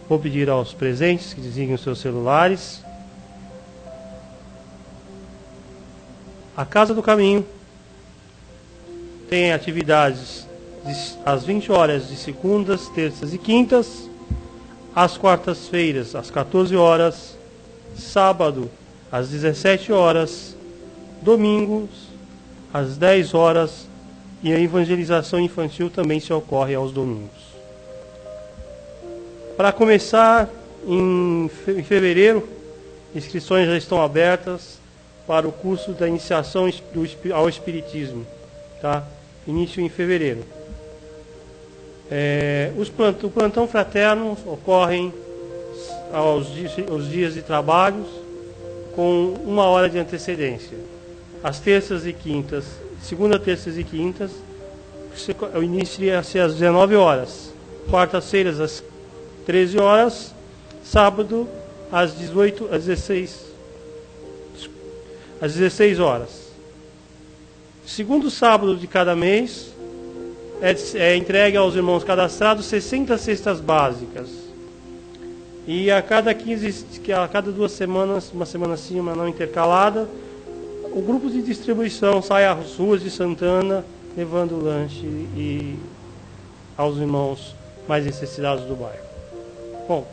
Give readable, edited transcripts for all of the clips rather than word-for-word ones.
Vou pedir aos presentes que desliguem os seus celulares. A Casa do Caminho tem atividades às 20 horas de segundas, terças e quintas, às quartas-feiras às 14 horas, sábado às 17 horas, domingos às 10 horas e a evangelização infantil também se ocorre aos domingos. Para começar, em fevereiro, inscrições já estão abertas para o curso da iniciação ao Espiritismo, tá? Início em fevereiro. O plantão fraterno ocorrem aos dias de trabalhos com 1 hora de antecedência. Às terças e quintas, segunda, terças e quintas, o início ia ser às 19 horas. Quartas-feiras às 13 horas, sábado às 16 horas. Segundo sábado de cada mês, é entregue aos irmãos cadastrados 60 cestas básicas. E a cada 2 semanas, uma semana sim, uma não intercalada, o grupo de distribuição sai às ruas de Santana, levando lanche aos irmãos mais necessitados do bairro. Bom,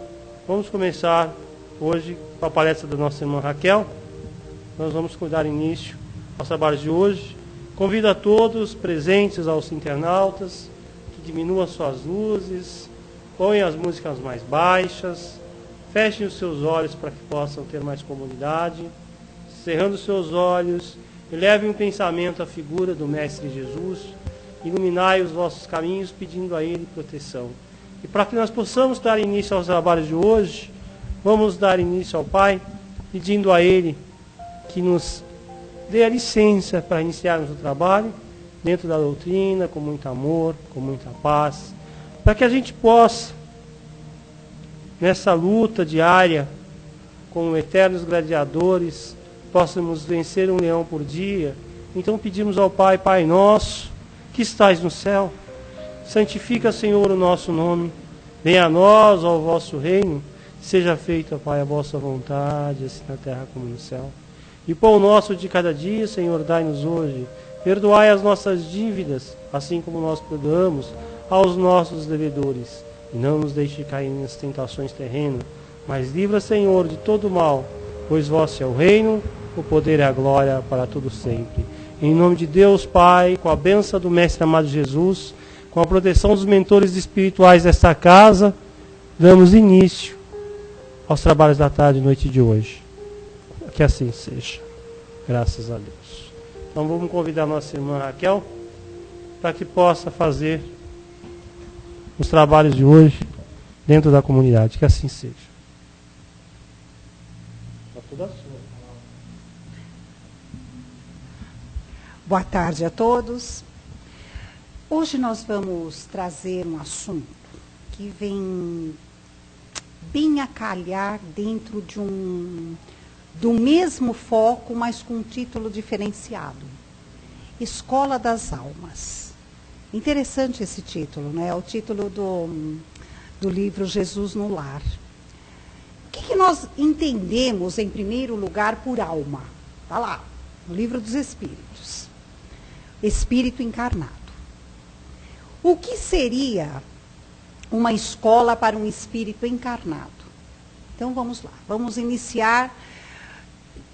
vamos começar hoje com a palestra da nossa irmã Raquel. Nós vamos dar início aos trabalhos de hoje. Convido a todos presentes, aos internautas, que diminuam suas luzes, ponham as músicas mais baixas, fechem os seus olhos para que possam ter mais comodidade, cerrando os seus olhos, elevem um pensamento à figura do Mestre Jesus, iluminai os vossos caminhos, pedindo a Ele proteção. E para que nós possamos dar início aos trabalhos de hoje, vamos dar início ao Pai, pedindo a Ele que nos dê a licença para iniciarmos o trabalho dentro da doutrina, com muito amor, com muita paz, para que a gente possa, nessa luta diária, como eternos gladiadores, possamos vencer um leão por dia. Então pedimos ao Pai: Pai nosso, que estais no céu, santifica, Senhor, o nosso nome, venha a nós, ao vosso reino, seja feita, Pai, a vossa vontade, assim na terra como no céu. E pão nosso de cada dia, Senhor, dai-nos hoje. Perdoai as nossas dívidas, assim como nós perdoamos aos nossos devedores. E não nos deixe cair nas tentações terrenas, mas livra, Senhor, de todo mal, pois vosso é o reino, o poder e a glória para todo sempre. Em nome de Deus, Pai, com a bênção do Mestre amado Jesus, com a proteção dos mentores espirituais desta casa, damos início aos trabalhos da tarde e noite de hoje. Que assim seja. Graças a Deus. Então vamos convidar a nossa irmã Raquel para que possa fazer os trabalhos de hoje dentro da comunidade. Que assim seja. Está tudo assim. Boa tarde a todos. Hoje nós vamos trazer um assunto que vem bem a calhar dentro do mesmo foco, mas com um título diferenciado. Escola das Almas. Interessante esse título, né? É o título do livro Jesus no Lar. O que nós entendemos, em primeiro lugar, por alma? Está lá, no Livro dos Espíritos. Espírito encarnado. O que seria uma escola para um espírito encarnado? Então vamos lá, vamos iniciar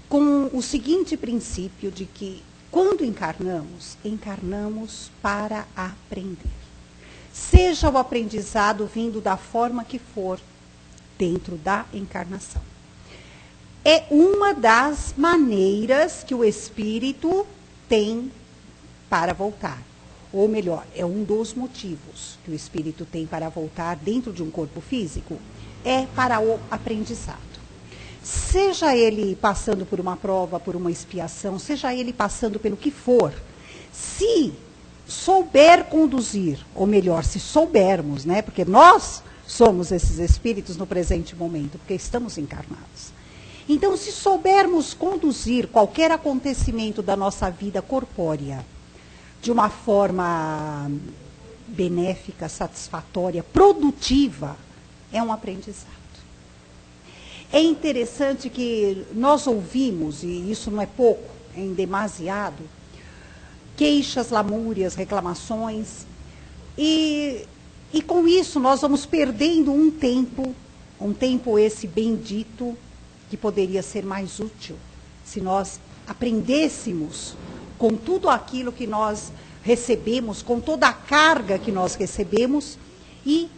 com o seguinte princípio de que quando encarnamos, encarnamos para aprender. Seja o aprendizado vindo da forma que for dentro da encarnação. É uma das maneiras que o espírito tem para voltar. Ou melhor, é um dos motivos que o espírito tem para voltar dentro de um corpo físico, é para o aprendizado. Seja ele passando por uma prova, por uma expiação, seja ele passando pelo que for, se souber conduzir, ou melhor, se soubermos, né? Porque nós somos esses espíritos no presente momento, porque estamos encarnados. Então, se soubermos conduzir qualquer acontecimento da nossa vida corpórea de uma forma benéfica, satisfatória, produtiva, é um aprendizado. É interessante que nós ouvimos, e isso não é pouco, é em demasiado, queixas, lamúrias, reclamações, e com isso nós vamos perdendo um tempo esse bendito, que poderia ser mais útil, se nós aprendêssemos com tudo aquilo que nós recebemos, com toda a carga que nós recebemos, e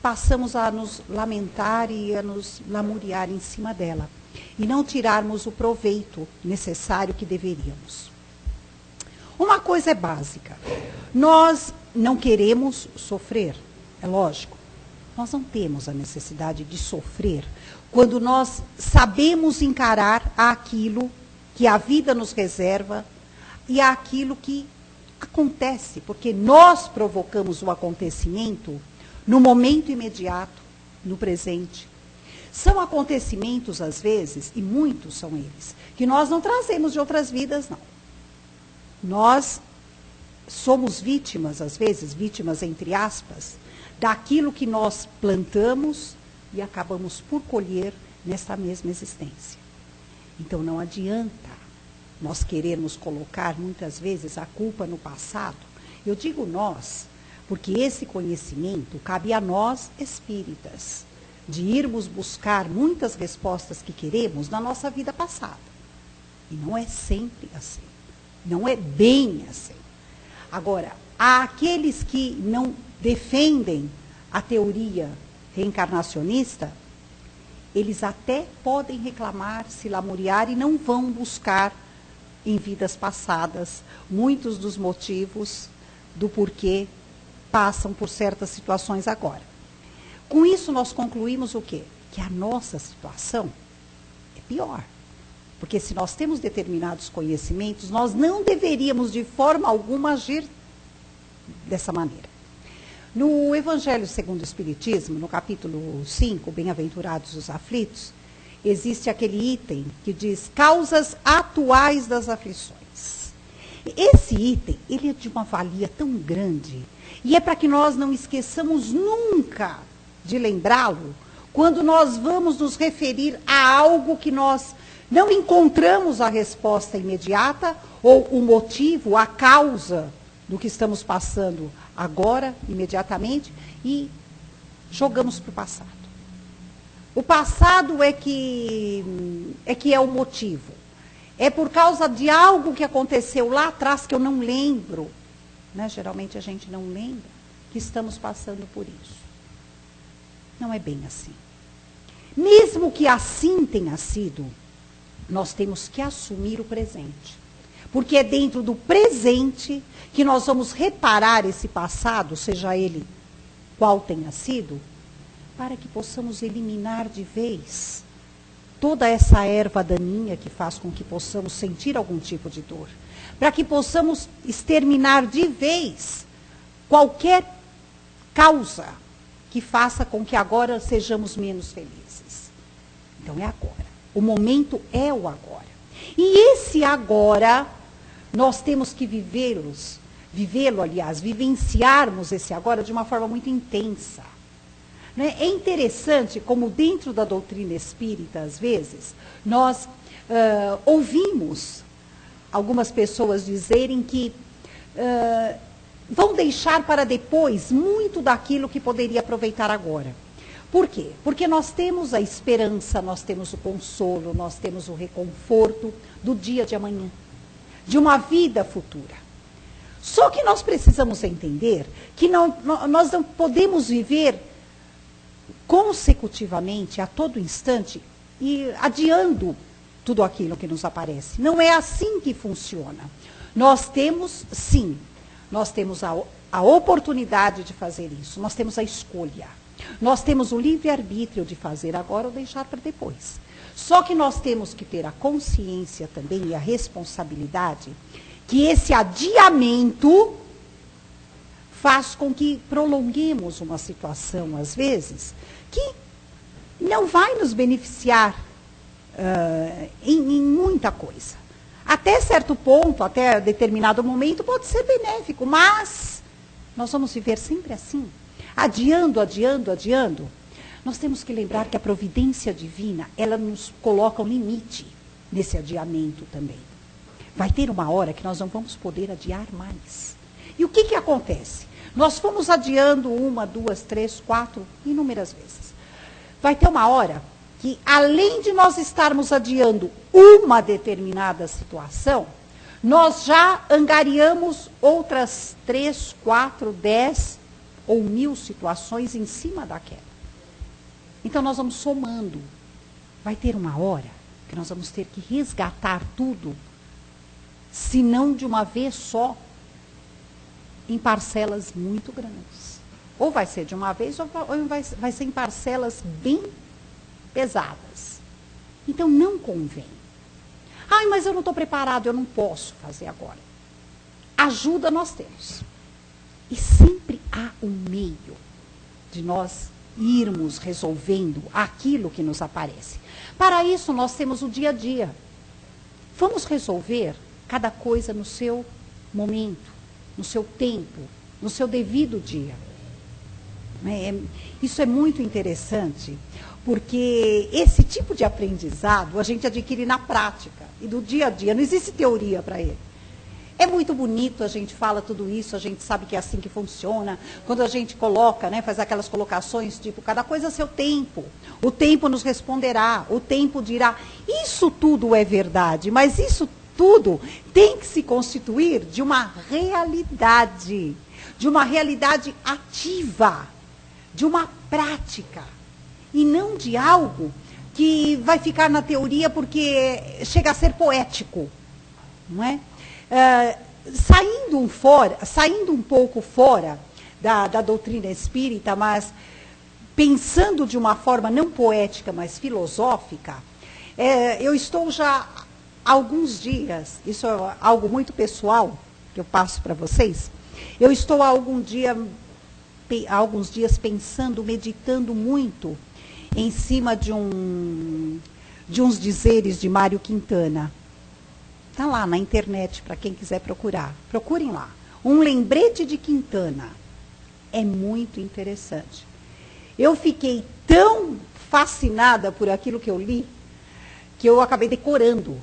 passamos a nos lamentar e a nos lamuriar em cima dela, e não tirarmos o proveito necessário que deveríamos. Uma coisa é básica, nós não queremos sofrer, é lógico, nós não temos a necessidade de sofrer, quando nós sabemos encarar aquilo que a vida nos reserva, e aquilo que acontece, porque nós provocamos o acontecimento no momento imediato, no presente. São acontecimentos, às vezes, e muitos são eles, que nós não trazemos de outras vidas, não. Nós somos vítimas, às vezes, vítimas entre aspas, daquilo que nós plantamos e acabamos por colher nesta mesma existência. Então não adianta nós querermos colocar, muitas vezes, a culpa no passado. Eu digo nós, porque esse conhecimento cabe a nós, espíritas, de irmos buscar muitas respostas que queremos na nossa vida passada. E não é sempre assim. Não é bem assim. Agora, há aqueles que não defendem a teoria reencarnacionista, eles até podem reclamar, se lamuriar e não vão buscar em vidas passadas muitos dos motivos do porquê passam por certas situações agora. Com isso nós concluímos o quê? Que a nossa situação é pior. Porque se nós temos determinados conhecimentos, nós não deveríamos de forma alguma agir dessa maneira. No Evangelho segundo o Espiritismo, no capítulo 5, Bem-aventurados os aflitos, existe aquele item que diz causas atuais das aflições. Esse item, ele é de uma valia tão grande, e é para que nós não esqueçamos nunca de lembrá-lo, quando nós vamos nos referir a algo que nós não encontramos a resposta imediata, ou o motivo, a causa do que estamos passando agora, imediatamente, e jogamos para o passado. O passado é que é o motivo. É por causa de algo que aconteceu lá atrás que eu não lembro. Né? Geralmente a gente não lembra que estamos passando por isso. Não é bem assim. Mesmo que assim tenha sido, nós temos que assumir o presente. Porque é dentro do presente que nós vamos reparar esse passado, seja ele qual tenha sido, para que possamos eliminar de vez toda essa erva daninha que faz com que possamos sentir algum tipo de dor. Para que possamos exterminar de vez qualquer causa que faça com que agora sejamos menos felizes. Então é agora. O momento é o agora. E esse agora, nós temos que vivenciarmos esse agora de uma forma muito intensa. É interessante como dentro da doutrina espírita, às vezes, nós ouvimos algumas pessoas dizerem que vão deixar para depois muito daquilo que poderia aproveitar agora. Por quê? Porque nós temos a esperança, nós temos o consolo, nós temos o reconforto do dia de amanhã, de uma vida futura. Só que nós precisamos entender que nós não podemos viver consecutivamente, a todo instante, e adiando tudo aquilo que nos aparece. Não é assim que funciona. Nós temos, sim, nós temos a oportunidade de fazer isso, nós temos a escolha. Nós temos o livre-arbítrio de fazer agora ou deixar para depois. Só que nós temos que ter a consciência também e a responsabilidade que esse adiamento faz com que prolonguemos uma situação, às vezes, que não vai nos beneficiar em muita coisa. Até certo ponto, até determinado momento, pode ser benéfico, mas Nós vamos viver sempre assim, adiando, adiando, adiando. Nós temos que lembrar que a providência divina, ela nos coloca um limite nesse adiamento também. Vai ter uma hora que nós não vamos poder adiar mais. E o que acontece? Nós fomos adiando 1, 2, 3, 4, inúmeras vezes. Vai ter uma hora que, além de nós estarmos adiando uma determinada situação, nós já angariamos outras 3, 4, 10 ou 1000 situações em cima daquela. Então, nós vamos somando. Vai ter uma hora que nós vamos ter que resgatar tudo, se não de uma vez só, em parcelas muito grandes. Ou vai ser de uma vez, ou vai ser em parcelas bem pesadas. Então, não convém. Ai, mas eu não estou preparado, eu não posso fazer agora. Ajuda nós temos. E sempre há um meio de nós irmos resolvendo aquilo que nos aparece. Para isso, nós temos o dia a dia. Vamos resolver cada coisa no seu momento, no seu tempo, no seu devido dia. Isso é muito interessante, porque esse tipo de aprendizado a gente adquire na prática e do dia a dia, não existe teoria para ele. É muito bonito, a gente fala tudo isso, a gente sabe que é assim que funciona. Quando a gente coloca, faz aquelas colocações, tipo, cada coisa a seu tempo. O tempo nos responderá, o tempo dirá. Isso tudo é verdade, mas isso tudo tem que se constituir de uma realidade ativa, de uma prática, e não de algo que vai ficar na teoria porque chega a ser poético, não é? Saindo um pouco fora da doutrina espírita, mas pensando de uma forma não poética, mas filosófica, eu estou já há alguns dias, isso é algo muito pessoal que eu passo para vocês, eu estou há alguns dias pensando, meditando muito em cima de uns dizeres de Mário Quintana. Está lá na internet, para quem quiser procurar. Procurem lá. Um lembrete de Quintana. É muito interessante. Eu fiquei tão fascinada por aquilo que eu li, que eu acabei decorando.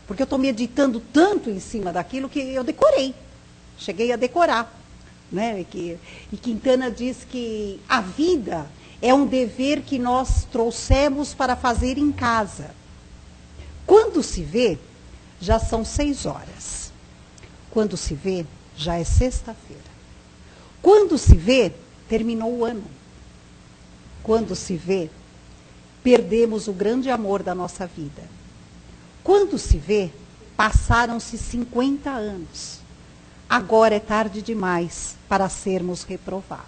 Porque eu estou meditando tanto em cima daquilo que eu decorei. Cheguei a decorar. E Quintana diz que a vida é um dever que nós trouxemos para fazer em casa. Quando se vê, já são 6 horas. Quando se vê, já é sexta-feira. Quando se vê, terminou o ano. Quando se vê, perdemos o grande amor da nossa vida. Quando se vê, passaram-se 50 anos. Agora é tarde demais para sermos reprovados.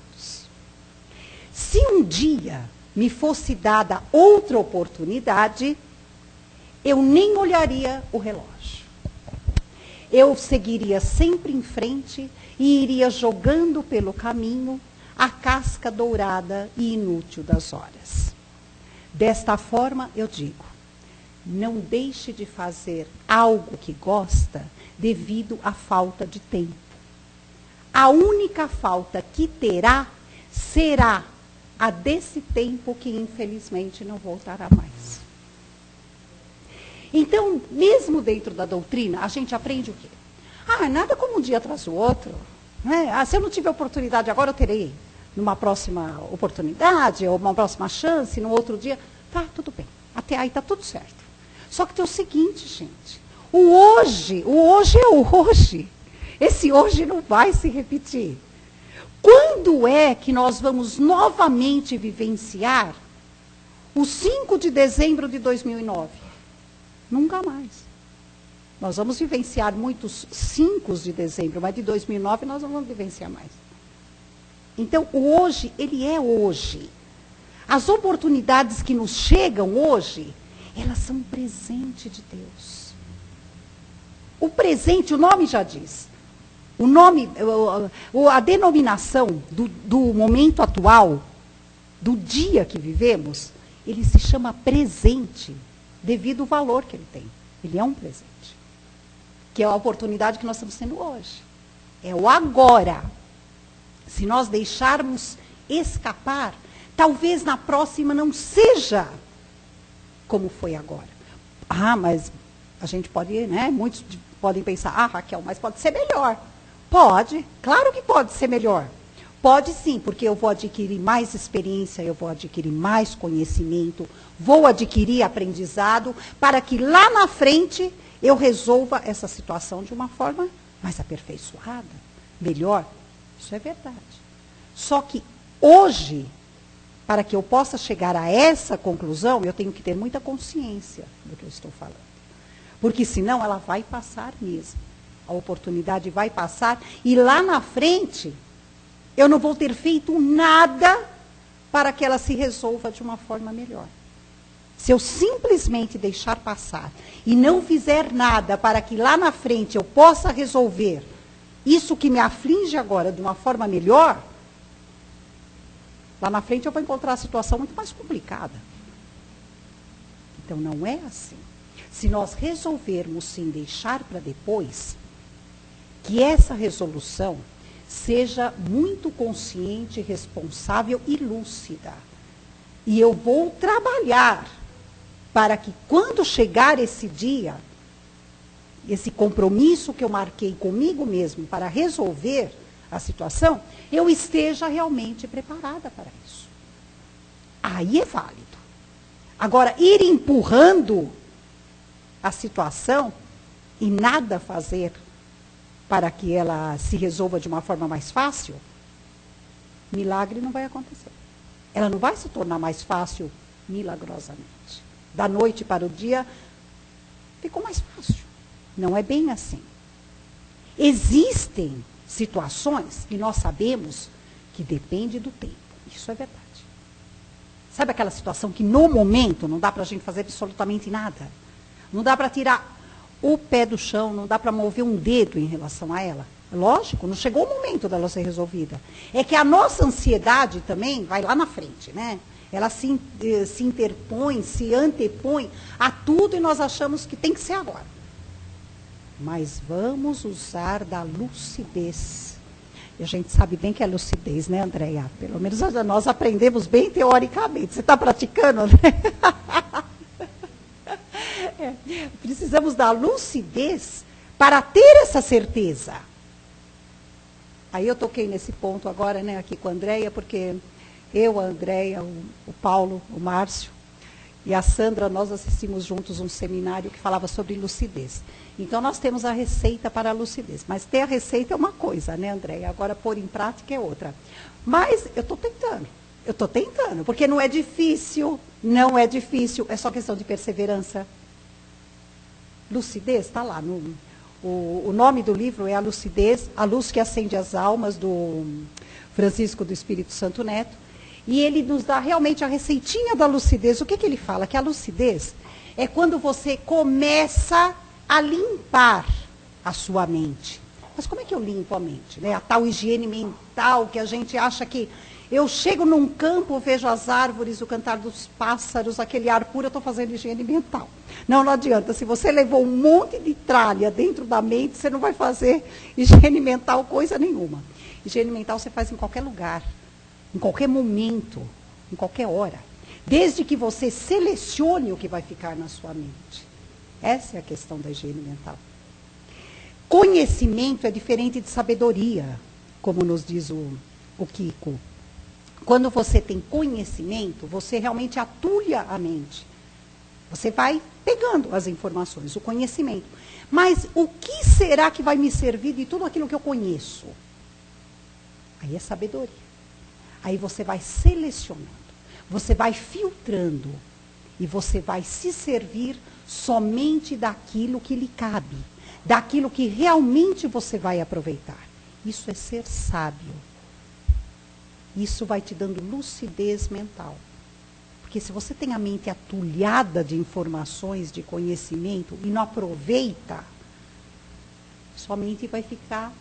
Se um dia me fosse dada outra oportunidade, eu nem olharia o relógio. Eu seguiria sempre em frente e iria jogando pelo caminho a casca dourada e inútil das horas. Desta forma, eu digo, não deixe de fazer algo que gosta devido à falta de tempo. A única falta que terá será a desse tempo que, infelizmente, não voltará mais. Então, mesmo dentro da doutrina, a gente aprende o quê? Nada como um dia atrás do outro. Se eu não tiver oportunidade agora, eu terei numa próxima oportunidade, ou uma próxima chance, num outro dia. Tá, tudo bem. Até aí está tudo certo. Só que tem o seguinte, gente. O hoje é o hoje. Esse hoje não vai se repetir. Quando é que nós vamos novamente vivenciar o 5 de dezembro de 2009? Nunca mais. Nós vamos vivenciar muitos 5 de dezembro, mas de 2009 nós não vamos vivenciar mais. Então, o hoje, ele é hoje. As oportunidades que nos chegam hoje, elas são um presente de Deus. O presente, o nome já diz. O nome, a denominação do momento atual, do dia que vivemos, ele se chama presente, devido ao valor que ele tem. Ele é um presente. Que é a oportunidade que nós estamos tendo hoje. É o agora. Se nós deixarmos escapar, talvez na próxima não seja como foi agora. Ah, mas a gente pode, né? Muitos podem pensar, ah, Raquel, mas pode ser melhor. Pode, claro que pode ser melhor. Pode sim, porque eu vou adquirir mais experiência, eu vou adquirir mais conhecimento, vou adquirir aprendizado, para que lá na frente eu resolva essa situação de uma forma mais aperfeiçoada, melhor. Isso é verdade. Só que hoje, para que eu possa chegar a essa conclusão, eu tenho que ter muita consciência do que eu estou falando. Porque senão ela vai passar mesmo. A oportunidade vai passar e lá na frente eu não vou ter feito nada para que ela se resolva de uma forma melhor. Se eu simplesmente deixar passar e não fizer nada para que lá na frente eu possa resolver isso que me aflige agora de uma forma melhor, lá na frente eu vou encontrar a situação muito mais complicada. Então não é assim. Se nós resolvermos sim deixar para depois, que essa resolução seja muito consciente, responsável e lúcida. E eu vou trabalhar para que quando chegar esse dia, esse compromisso que eu marquei comigo mesmo para resolver a situação, eu esteja realmente preparada para isso. Aí é válido. Agora, ir empurrando a situação e nada fazer para que ela se resolva de uma forma mais fácil, milagre não vai acontecer. Ela não vai se tornar mais fácil milagrosamente. Da noite para o dia, ficou mais fácil. Não é bem assim. Existem situações que nós sabemos que depende do tempo. Isso é verdade. Sabe aquela situação que no momento não dá para a gente fazer absolutamente nada? Não dá para tirar o pé do chão, não dá para mover um dedo em relação a ela. Lógico, não chegou o momento dela ser resolvida. É que a nossa ansiedade também vai lá na frente, né? Ela se interpõe, se antepõe a tudo e nós achamos que tem que ser agora. Mas vamos usar da lucidez. E a gente sabe bem que é lucidez, né, Andréia? Pelo menos nós aprendemos bem teoricamente. Você está praticando, André? Precisamos da lucidez para ter essa certeza. Aí eu toquei nesse ponto agora, né, aqui com a Andréia, porque eu, a Andréia, o Paulo, o Márcio e a Sandra, nós assistimos juntos um seminário que falava sobre lucidez. Então nós temos a receita para a lucidez. Mas ter a receita é uma coisa, né, Andréia? Agora pôr em prática é outra. Mas eu estou tentando, porque não é difícil, é só questão de perseverança. Lucidez, está lá. O nome do livro é A Lucidez, a luz que acende as almas, do Francisco do Espírito Santo Neto. E ele nos dá realmente a receitinha da lucidez. O que ele fala? Que a lucidez é quando você começa a limpar a sua mente. Mas como é que eu limpo a mente? Né? A tal higiene mental que a gente acha que eu chego num campo, vejo as árvores, o cantar dos pássaros, aquele ar puro, eu estou fazendo higiene mental. Não adianta. Se você levou um monte de tralha dentro da mente, você não vai fazer higiene mental coisa nenhuma. Higiene mental você faz em qualquer lugar, em qualquer momento, em qualquer hora. Desde que você selecione o que vai ficar na sua mente. Essa é a questão da higiene mental. Conhecimento é diferente de sabedoria, como nos diz o Kiko. Quando você tem conhecimento, você realmente atulha a mente. Você vai pegando as informações, o conhecimento. Mas o que será que vai me servir de tudo aquilo que eu conheço? Aí é sabedoria. Aí você vai selecionando, você vai filtrando e você vai se servir somente daquilo que lhe cabe, daquilo que realmente você vai aproveitar. Isso é ser sábio. Isso vai te dando lucidez mental. Porque se você tem a mente atulhada de informações, de conhecimento, e não aproveita, sua mente vai ficar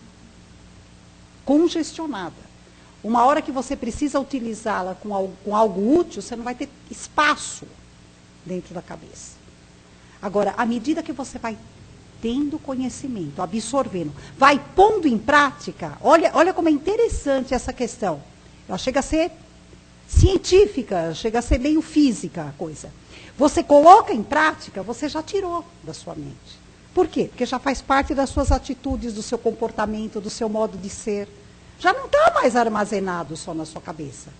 congestionada. Uma hora que você precisa utilizá-la com algo útil, você não vai ter espaço dentro da cabeça. Agora, à medida que você vai tendo conhecimento, absorvendo, vai pondo em prática. Olha como é interessante essa questão. Ela chega a ser científica, chega a ser meio física a coisa. Você coloca em prática, você já tirou da sua mente. Por quê? Porque já faz parte das suas atitudes, do seu comportamento, do seu modo de ser. Já não está mais armazenado só na sua cabeça.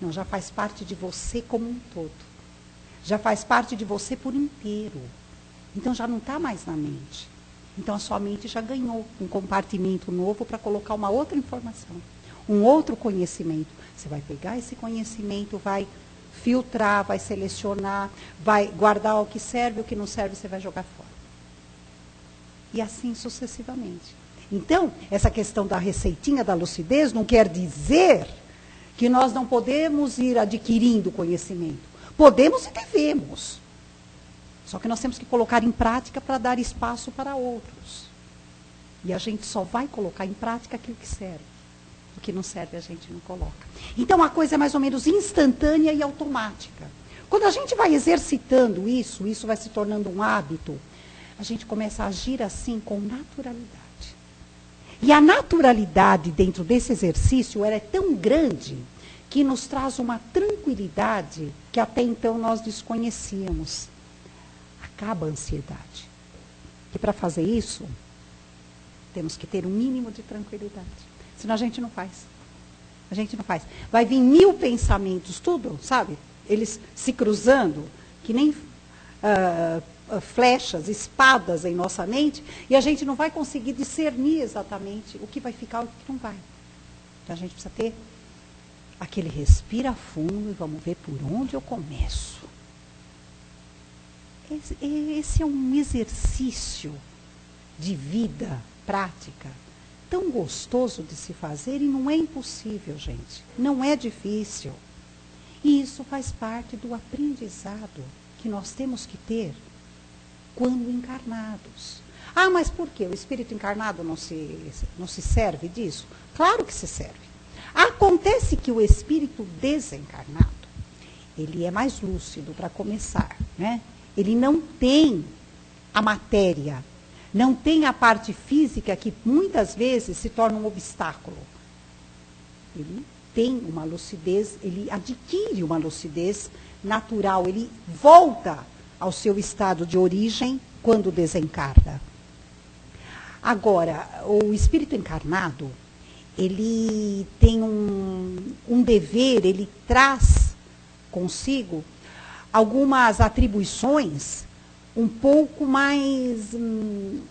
Não, já faz parte de você como um todo. Já faz parte de você por inteiro. Então já não está mais na mente. Então a sua mente já ganhou um compartimento novo para colocar uma outra informação, um outro conhecimento. Você vai pegar esse conhecimento, vai filtrar, vai selecionar, vai guardar o que serve, o que não serve você vai jogar fora. E assim sucessivamente. Então, essa questão da receitinha da lucidez não quer dizer que nós não podemos ir adquirindo conhecimento. Podemos e devemos. Só que nós temos que colocar em prática para dar espaço para outros. E a gente só vai colocar em prática aquilo que serve. O que não serve a gente não coloca. Então a coisa é mais ou menos instantânea e automática. Quando a gente vai exercitando isso, isso vai se tornando um hábito, a gente começa a agir assim com naturalidade. E a naturalidade dentro desse exercício ela é tão grande que nos traz uma tranquilidade que até então nós desconhecíamos. Acaba a ansiedade. E para fazer isso, temos que ter um mínimo de tranquilidade. Senão a gente não faz. A gente não faz. Vai vir 1000 pensamentos, tudo, sabe? Eles se cruzando, que nem flechas, espadas em nossa mente, e a gente não vai conseguir discernir exatamente o que vai ficar e o que não vai. Então a gente precisa ter aquele respira fundo e vamos ver por onde eu começo. Esse é um exercício de vida prática tão gostoso de se fazer e não é impossível, gente. Não é difícil. E isso faz parte do aprendizado que nós temos que ter quando encarnados. Ah, mas por quê? O espírito encarnado não se serve disso? Claro que se serve. Acontece que o espírito desencarnado, ele é mais lúcido para começar, né? Ele não tem a matéria, não tem a parte física que muitas vezes se torna um obstáculo. Ele tem uma lucidez, ele adquire uma lucidez natural, ele volta ao seu estado de origem quando desencarna. Agora, o espírito encarnado, ele tem um dever, ele traz consigo algumas atribuições um pouco mais, não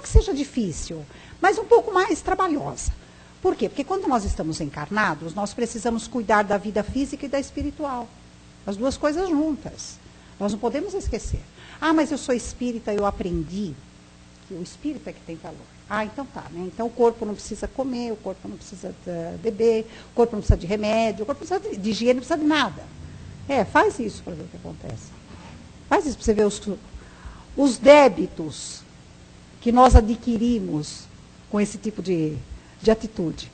que seja difícil, mas um pouco mais trabalhosa. Por quê? Porque quando nós estamos encarnados, nós precisamos cuidar da vida física e da espiritual. As duas coisas juntas. Nós não podemos esquecer. Ah, mas eu sou espírita, eu aprendi que o espírito é que tem valor. Ah, então tá, né? Então o corpo não precisa comer, o corpo não precisa beber, o corpo não precisa de remédio, o corpo não precisa de higiene, não precisa de nada. Faz isso para ver o que acontece. Faz isso para você ver os débitos que nós adquirimos com esse tipo de atitude.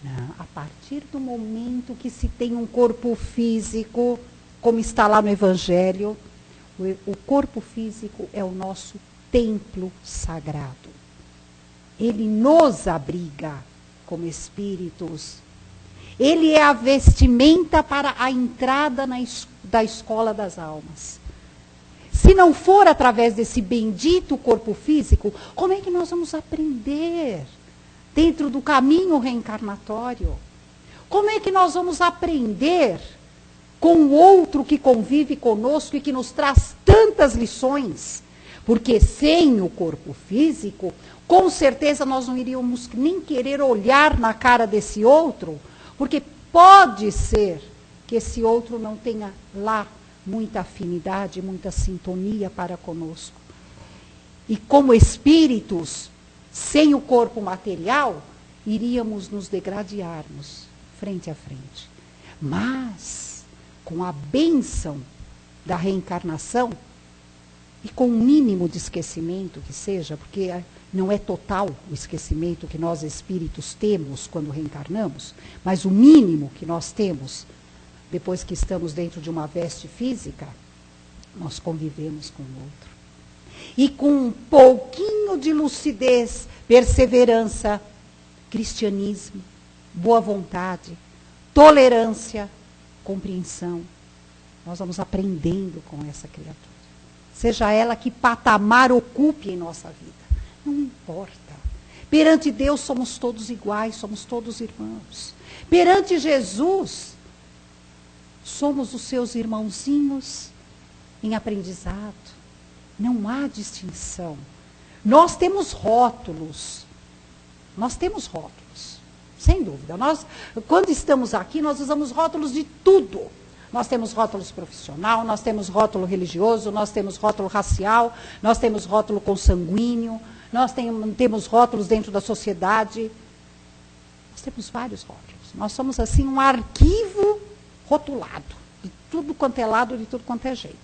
Não, a partir do momento que se tem um corpo físico, como está lá no Evangelho, o corpo físico é o nosso templo sagrado. Ele nos abriga como espíritos. Ele é a vestimenta para a entrada da escola das almas. Se não for através desse bendito corpo físico, como é que nós vamos aprender dentro do caminho reencarnatório? Como é que nós vamos aprender com o outro que convive conosco e que nos traz tantas lições? Porque sem o corpo físico, com certeza nós não iríamos nem querer olhar na cara desse outro, porque pode ser que esse outro não tenha lá muita afinidade, muita sintonia para conosco. E como espíritos, sem o corpo material, iríamos nos degradarmos frente a frente. Mas, com a bênção da reencarnação, e com um mínimo de esquecimento que seja, porque não é total o esquecimento que nós espíritos temos quando reencarnamos, mas o mínimo que nós temos depois que estamos dentro de uma veste física, nós convivemos com o outro. e com um pouquinho de lucidez, perseverança, cristianismo, boa vontade, tolerância, compreensão, nós vamos aprendendo com essa criatura. Seja ela que patamar ocupe em nossa vida, não importa. Perante Deus somos todos iguais, somos todos irmãos. Perante Jesus, somos os seus irmãozinhos em aprendizado. Não há distinção. Nós temos rótulos. Nós temos rótulos, sem dúvida. Nós, quando estamos aqui, nós usamos rótulos de tudo. Nós temos rótulos profissional, nós temos rótulo religioso, nós temos rótulo racial, nós temos rótulo consanguíneo, nós temos rótulos dentro da sociedade. Nós temos vários rótulos. Nós somos, assim, um arquivo rotulado, de tudo quanto é lado, de tudo quanto é jeito.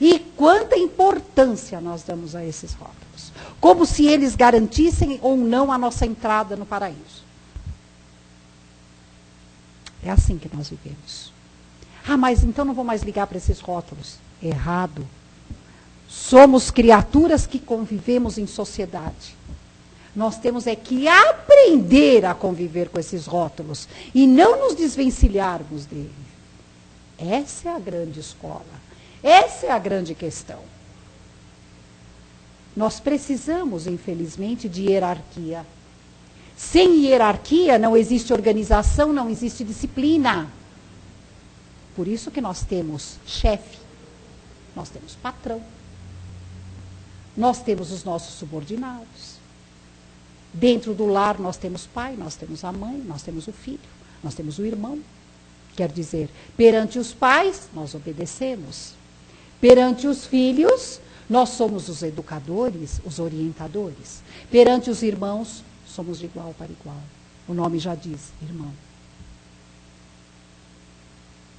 E quanta importância nós damos a esses rótulos. Como se eles garantissem ou não a nossa entrada no paraíso. É assim que nós vivemos. Ah, mas então não vou mais ligar para esses rótulos. Errado. Somos criaturas que convivemos em sociedade. Nós temos é que aprender a conviver com esses rótulos e não nos desvencilharmos dele. Essa é a grande escola. Essa é a grande questão. Nós precisamos, infelizmente, de hierarquia. Sem hierarquia não existe organização, não existe disciplina. Por isso que nós temos chefe, nós temos patrão, nós temos os nossos subordinados. Dentro do lar nós temos pai, nós temos a mãe, nós temos o filho, nós temos o irmão. Quer dizer, perante os pais, nós obedecemos. Perante os filhos, nós somos os educadores, os orientadores. Perante os irmãos, somos de igual para igual. O nome já diz, irmão.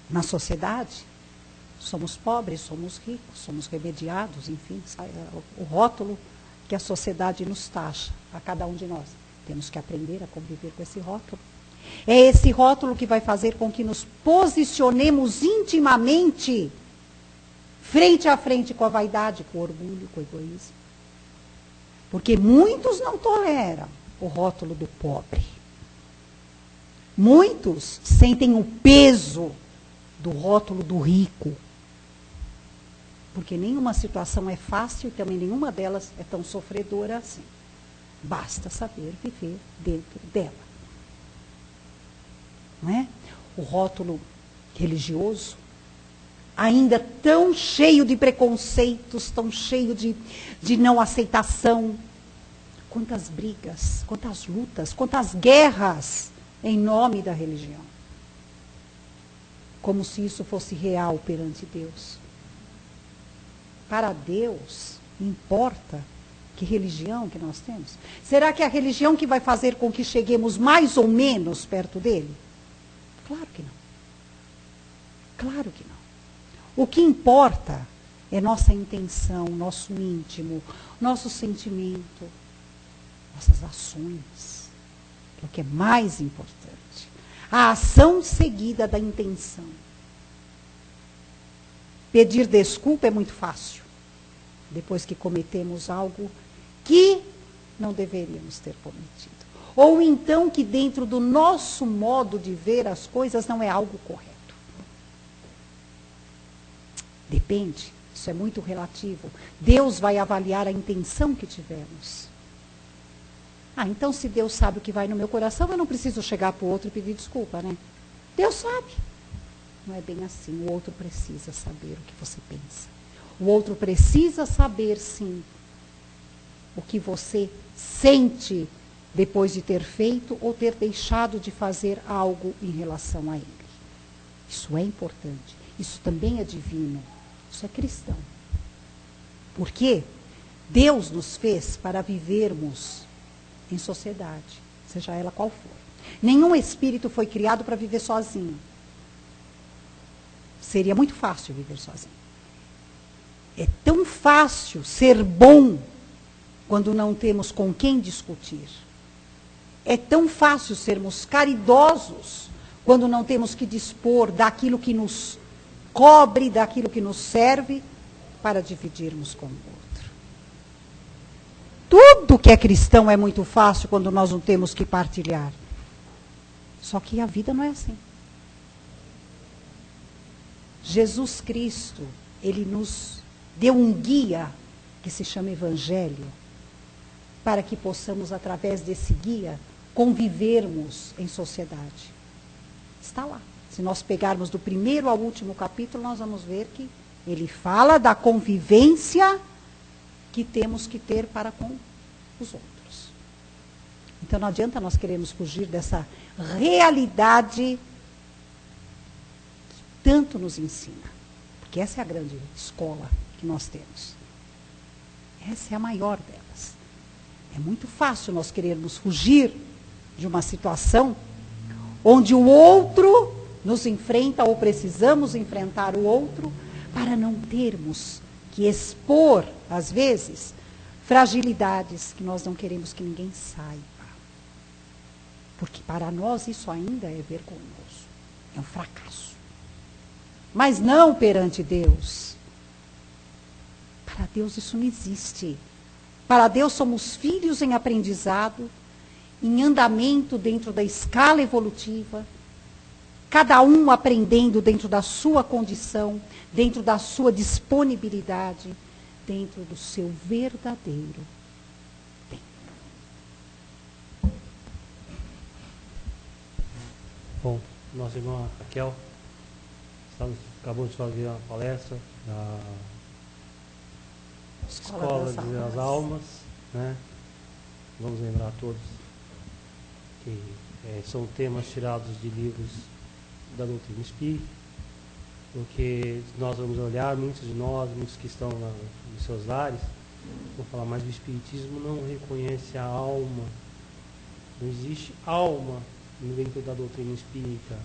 Na sociedade, somos pobres, somos ricos, somos remediados, enfim, o rótulo que a sociedade nos taxa, a cada um de nós. Temos que aprender a conviver com esse rótulo. É esse rótulo que vai fazer com que nos posicionemos intimamente, frente a frente com a vaidade, com o orgulho, com o egoísmo. Porque muitos não toleram o rótulo do pobre. Muitos sentem o peso do rótulo do rico. Porque nenhuma situação é fácil e também nenhuma delas é tão sofredora assim. Basta saber viver dentro dela. Não é? O rótulo religioso, ainda tão cheio de preconceitos, tão cheio de não aceitação. Quantas brigas, quantas lutas, quantas guerras em nome da religião. Como se isso fosse real perante Deus. Para Deus, importa que religião que nós temos? Será que é a religião que vai fazer com que cheguemos mais ou menos perto dele? Claro que não. Claro que não. O que importa é nossa intenção, nosso íntimo, nosso sentimento, nossas ações. É o que é mais importante. A ação seguida da intenção. Pedir desculpa é muito fácil, depois que cometemos algo que não deveríamos ter cometido. Ou então que dentro do nosso modo de ver as coisas não é algo correto. Depende, isso é muito relativo. Deus vai avaliar a intenção que tivemos. Ah, então se Deus sabe o que vai no meu coração, eu não preciso chegar para o outro e pedir desculpa, né? Deus sabe. Não é bem assim. O outro precisa saber o que você pensa. O outro precisa saber, sim, o que você sente depois de ter feito ou ter deixado de fazer algo em relação a ele. Isso é importante. Isso também é divino. Isso é cristão. Por quê? Deus nos fez para vivermos em sociedade, seja ela qual for. Nenhum espírito foi criado para viver sozinho. Seria muito fácil viver sozinho. É tão fácil ser bom quando não temos com quem discutir. É tão fácil sermos caridosos quando não temos que dispor daquilo que nos cobre, daquilo que nos serve, para dividirmos com o outro. tudo que é cristão é muito fácil quando nós não temos que partilhar. Só que a vida não é assim. Jesus Cristo, ele nos deu um guia que se chama Evangelho, para que possamos, através desse guia, convivermos em sociedade. Está lá. Se nós pegarmos do primeiro ao último capítulo, nós vamos ver que ele fala da convivência que temos que ter para com os outros. Então não adianta nós queremos fugir dessa realidade que tanto nos ensina. Porque essa é a grande escola que nós temos. Essa é a maior delas. É muito fácil nós querermos fugir de uma situação onde o outro nos enfrenta ou precisamos enfrentar o outro para não termos que expor, às vezes, fragilidades que nós não queremos que ninguém saiba. Porque para nós isso ainda é vergonhoso, é um fracasso. Mas não perante Deus. Para Deus isso não existe. Para Deus somos filhos em aprendizado, em andamento dentro da escala evolutiva, cada um aprendendo dentro da sua condição, dentro da sua disponibilidade, dentro do seu verdadeiro tempo. Bom, nossa irmã Raquel acabou de fazer uma palestra da Escola das Almas, né? Vamos lembrar a todos que são temas tirados de livros da doutrina espírita, porque nós vamos olhar, muitos de nós, muitos que estão nos seus lares, vão falar, mas o Espiritismo não reconhece a alma, não existe alma dentro da doutrina espírita,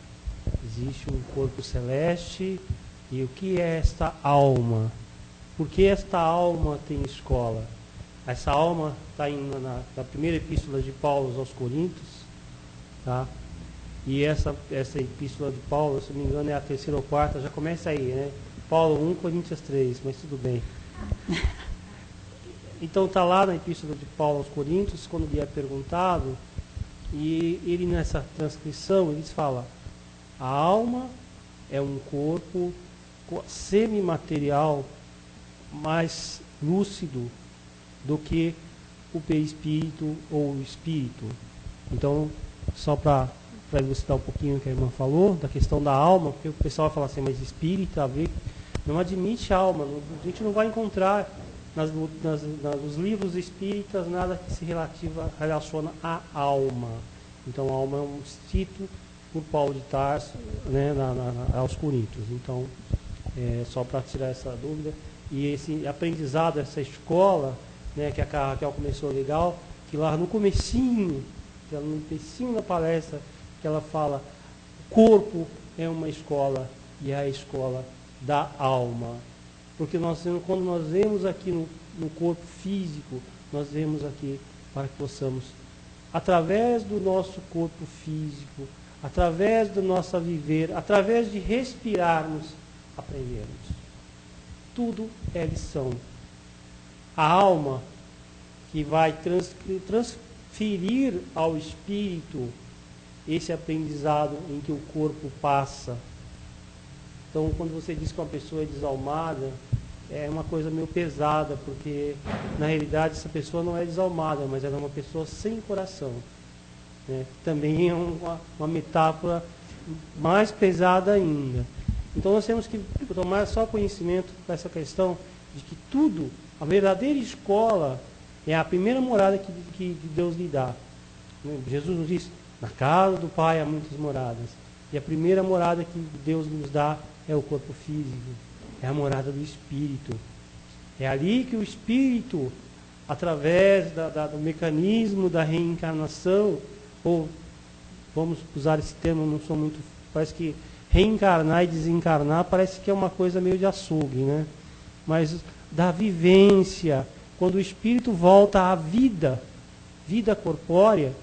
existe um corpo celeste, e o que é esta alma? Por que esta alma tem escola? Essa alma está na primeira epístola de Paulo aos Coríntios, tá? E essa epístola de Paulo, se não me engano, é a terceira ou quarta, já começa aí, né? Paulo 1, Coríntios 3, mas tudo bem. Então está lá na epístola de Paulo aos Coríntios, quando lhe é perguntado, e ele nessa transcrição, ele fala, a alma é um corpo semimaterial, mais lúcido do que o perispírito ou o espírito. Então, só para elucidar um pouquinho o que a irmã falou, da questão da alma, porque o pessoal vai falar assim, mas espírita, não admite alma, a gente não vai encontrar nos livros espíritas nada que se relaciona à alma. Então, a alma é um dito por Paulo de Tarso, né, aos Coríntios. Então, só para tirar essa dúvida. E esse aprendizado, essa escola, né, que a Raquel começou legal, que lá no comecinho da palestra, que ela fala, o corpo é uma escola e é a escola da alma. Porque quando nós vemos aqui no corpo físico, nós vemos aqui para que possamos, através do nosso corpo físico, através do nosso viver, através de respirarmos, aprendermos. Tudo é lição. A alma que vai transferir ao espírito esse aprendizado em que o corpo passa. Então, quando você diz que uma pessoa é desalmada, é uma coisa meio pesada, porque na realidade essa pessoa não é desalmada, mas ela é uma pessoa sem coração. Né? Também é uma metáfora mais pesada ainda. Então nós temos que tomar só conhecimento dessa questão de que tudo, a verdadeira escola é a primeira morada que Deus lhe dá. Jesus nos diz, na casa do Pai há muitas moradas. E a primeira morada que Deus nos dá é o corpo físico, é a morada do Espírito. É ali que o Espírito, através do mecanismo da reencarnação, ou vamos usar esse termo, não sou muito, parece que reencarnar e desencarnar parece que é uma coisa meio de açougue, né? Mas da vivência, quando o espírito volta à vida corpórea,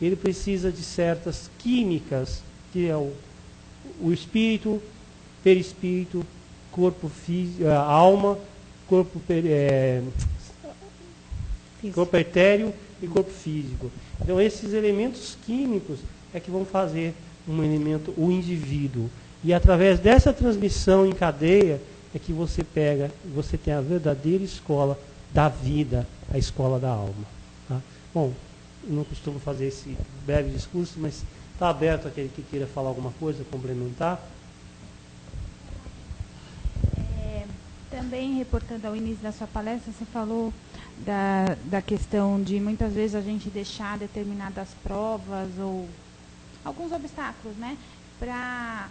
ele precisa de certas químicas, que é o espírito, perispírito, corpo físico, alma, corpo Corpo etéreo e corpo físico. Então, esses elementos químicos é que vão fazer um elemento, o indivíduo. E através dessa transmissão em cadeia é que você tem a verdadeira escola da vida, a escola da alma. Tá? Bom, eu não costumo fazer esse breve discurso, mas está aberto aquele que queira falar alguma coisa, complementar. Também, reportando ao início da sua palestra, você falou da questão de muitas vezes a gente deixar determinadas provas ou alguns obstáculos, né, para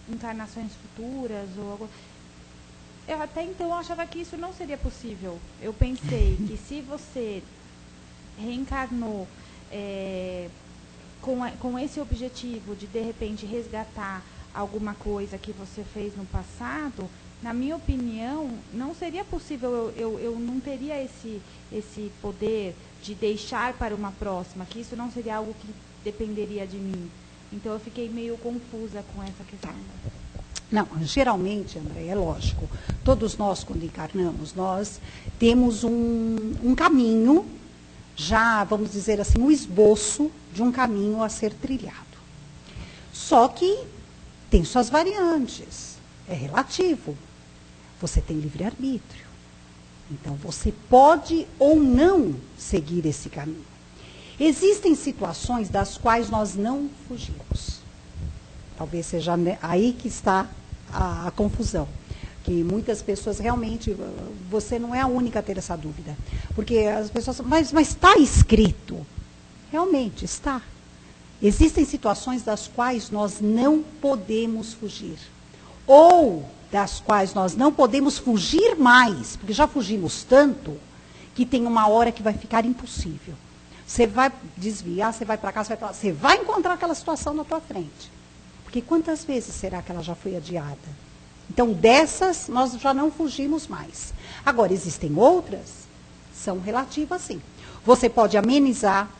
encarnações futuras ou algo. Eu até então achava que isso não seria possível. Eu pensei que se você reencarnou com esse objetivo de repente resgatar alguma coisa que você fez no passado, na minha opinião, não seria possível, eu não teria esse poder de deixar para uma próxima, que isso não seria algo que dependeria de mim. Então eu fiquei meio confusa com essa questão. Não, geralmente, André, é lógico, todos nós, quando encarnamos, nós temos um caminho, já, vamos dizer assim, um esboço de um caminho a ser trilhado. Só que tem suas variantes, é relativo. Você tem livre-arbítrio. Então, você pode ou não seguir esse caminho. Existem situações das quais nós não fugimos. Talvez seja aí que está a confusão. Que muitas pessoas realmente, você não é a única a ter essa dúvida. Porque as pessoas, mas está escrito. Realmente está. Existem situações das quais nós não podemos fugir. Ou das quais nós não podemos fugir mais, porque já fugimos tanto, que tem uma hora que vai ficar impossível. Você vai desviar, você vai para cá, você vai para lá, você vai encontrar aquela situação na tua frente. Porque quantas vezes será que ela já foi adiada? Então, dessas, nós já não fugimos mais. Agora, existem outras, são relativas, sim. Você pode amenizar,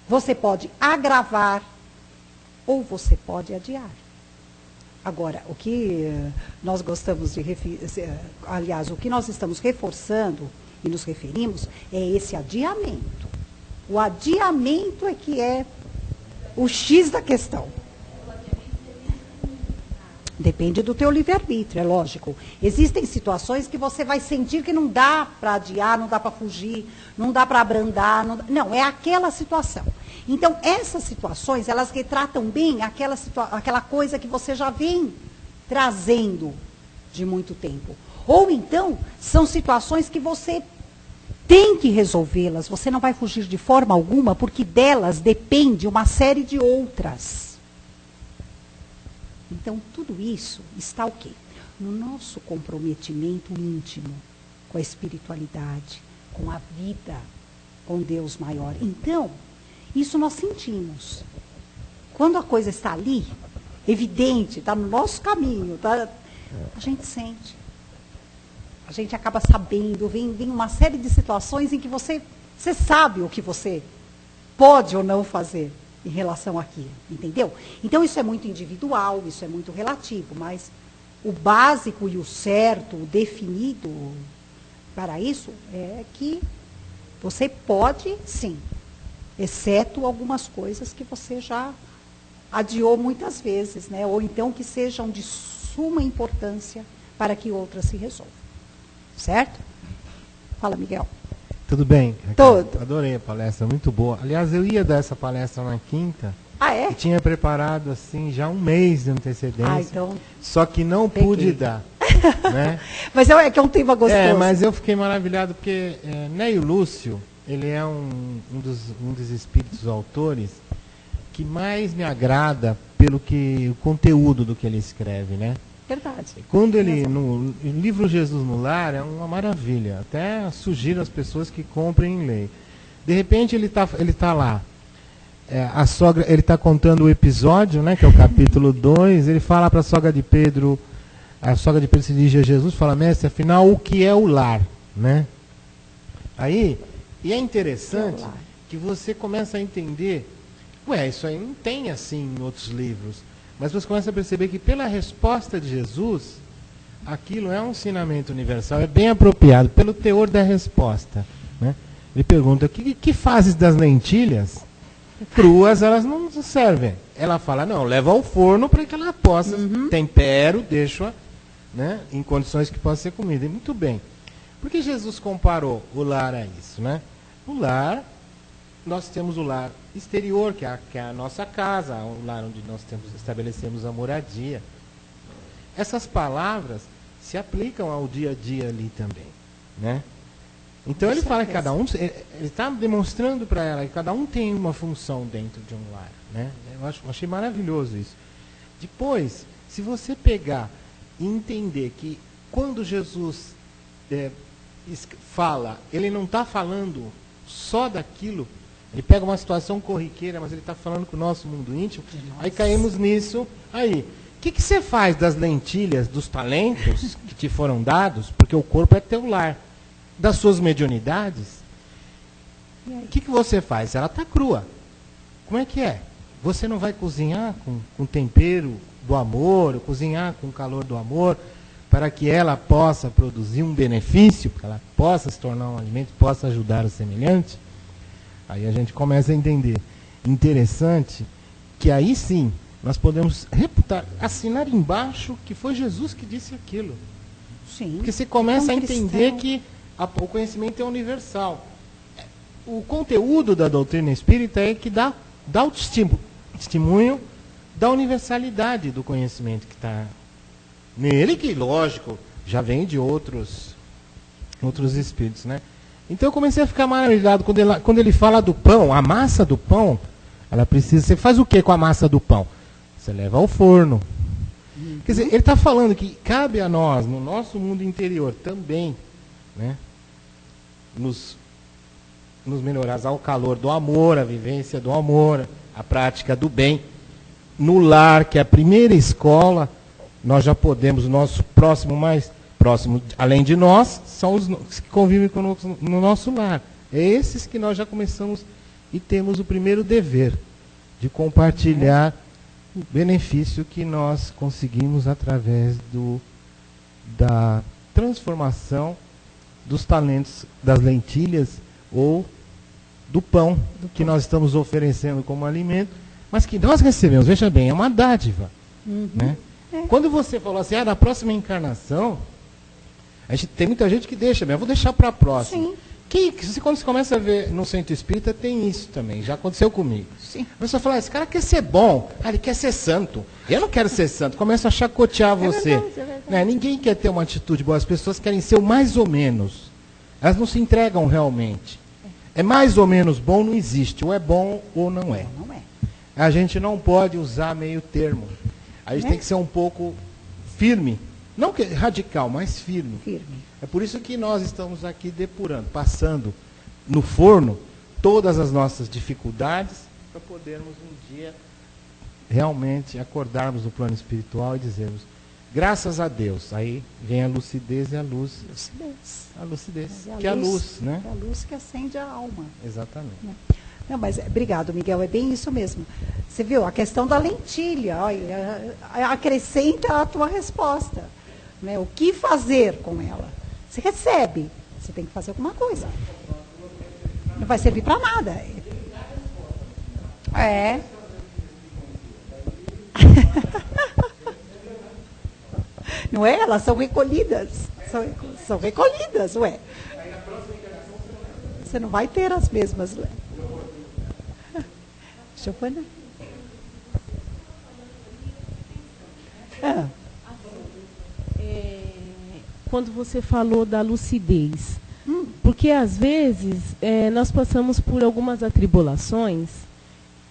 você pode agravar, ou você pode adiar. Agora, o que nós gostamos de aliás, o que nós estamos reforçando e nos referimos é esse adiamento. O adiamento é que é o X da questão. Depende do teu livre-arbítrio, é lógico. Existem situações que você vai sentir que não dá para adiar, não dá para fugir, não dá para abrandar. Não, é aquela situação. Então, essas situações, elas retratam bem aquela coisa que você já vem trazendo de muito tempo. Ou então, são situações que você tem que resolvê-las, você não vai fugir de forma alguma, porque delas depende uma série de outras. Então, tudo isso está o quê? No nosso comprometimento íntimo com a espiritualidade, com a vida, com Deus maior. Então, isso nós sentimos. Quando a coisa está ali, evidente, está no nosso caminho, a gente sente. A gente acaba sabendo, vem uma série de situações em que você sabe o que você pode ou não fazer em relação àquilo, entendeu? Então, isso é muito individual, isso é muito relativo, mas o básico e o certo, o definido para isso é que você pode, sim, exceto algumas coisas que você já adiou muitas vezes, né? Ou então que sejam de suma importância para que outras se resolvam. Certo? Fala, Miguel. Tudo bem? Raquel? Tudo. Adorei a palestra, muito boa. Aliás, eu ia dar essa palestra na quinta. Ah, é? E tinha preparado, assim, já um mês de antecedência. Ah, então... Só que não pude dar. Né? Mas é que é um tema gostoso. Mas eu fiquei maravilhado porque Neio Lúcio, ele é um dos espíritos autores que mais me agrada pelo o conteúdo do que ele escreve, né? Verdade. Quando ele, no livro Jesus no Lar, é uma maravilha. Até sugiro às pessoas que comprem e leiam. De repente ele tá lá. A sogra, ele está contando o episódio, né, que é o capítulo 2, ele fala para a sogra de Pedro se dirige a Jesus e fala, mestre, afinal, o que é o lar? Né? Aí, e é interessante que você começa a entender, isso aí não tem assim em outros livros. Mas você começa a perceber que pela resposta de Jesus, aquilo é um ensinamento universal, é bem apropriado, pelo teor da resposta. Né? Ele pergunta, que fazes das lentilhas? Cruas, elas não servem. Ela fala, não, leva ao forno para que ela possa, tempero, deixo-a, né, em condições que possa ser comida. E muito bem. Por que Jesus comparou o lar a isso, né? O lar, nós temos o lar exterior, que é a nossa casa, o lar onde nós estabelecemos a moradia. Essas palavras se aplicam ao dia a dia ali também, né? Então ele fala que cada um, ele está demonstrando para ela que cada um tem uma função dentro de um lar, né? Eu achei maravilhoso isso. Depois, se você pegar e entender que quando Jesus fala, ele não está falando só daquilo, ele pega uma situação corriqueira, mas ele está falando com o nosso mundo íntimo, aí caímos nisso. Aí, o que você faz das lentilhas, dos talentos que te foram dados, porque o corpo é teu lar, das suas mediunidades? O que você faz? Ela está crua. Como é que é? Você não vai cozinhar com tempero do amor, cozinhar com o calor do amor, para que ela possa produzir um benefício, para que ela possa se tornar um alimento, possa ajudar o semelhante? Aí a gente começa a entender. Interessante que aí sim nós podemos reputar, assinar embaixo que foi Jesus que disse aquilo. Sim. Porque você começa a entender que o conhecimento é universal. O conteúdo da doutrina espírita é que dá o testemunho da universalidade do conhecimento que está nele, que, lógico, já vem de outros espíritos, né? Então eu comecei a ficar maravilhado quando ele fala do pão, a massa do pão, ela precisa... Você faz o que com a massa do pão? Você leva ao forno. Quer dizer, ele está falando que cabe a nós, no nosso mundo interior também, né, nos melhorar ao calor do amor, a vivência do amor, a prática do bem. No lar, que é a primeira escola, nós já podemos, o nosso próximo, mais próximo, além de nós, são os que convivem conosco no nosso lar. É esses que nós já começamos e temos o primeiro dever de compartilhar o benefício que nós conseguimos através da transformação dos talentos, das lentilhas ou do pão que nós estamos oferecendo como alimento, mas que nós recebemos. Veja bem, é uma dádiva. Né? Quando você falou assim, na próxima encarnação, tem muita gente que deixa, eu vou deixar para a próxima. Sim. Quando você começa a ver no centro espírita, tem isso também, já aconteceu comigo. Sim. A pessoa fala, esse cara quer ser bom, ele quer ser santo. Eu não quero ser santo, começa a chacotear você. É verdade. Né? Ninguém quer ter uma atitude boa, as pessoas querem ser o mais ou menos. Elas não se entregam realmente. É mais ou menos bom, não existe, ou é bom ou não é. Não é. A gente não pode usar meio termo. A gente tem que ser um pouco firme. Não radical, mas firme. É por isso que nós estamos aqui depurando, passando no forno todas as nossas dificuldades para podermos um dia realmente acordarmos no plano espiritual e dizermos, graças a Deus. Aí vem a lucidez e a luz. A lucidez, que é a luz, né? É a luz que acende a alma. Exatamente. Não, mas obrigado, Miguel, é bem isso mesmo. Você viu, a questão da lentilha, olha, acrescenta a tua resposta. Né? O que fazer com ela? Você recebe, você tem que fazer alguma coisa. Não vai servir para nada. É. Não é? Elas são recolhidas. São recolhidas, ué. Você não vai ter as mesmas, ué. Giovana? Quando você falou da lucidez, porque às vezes nós passamos por algumas atribulações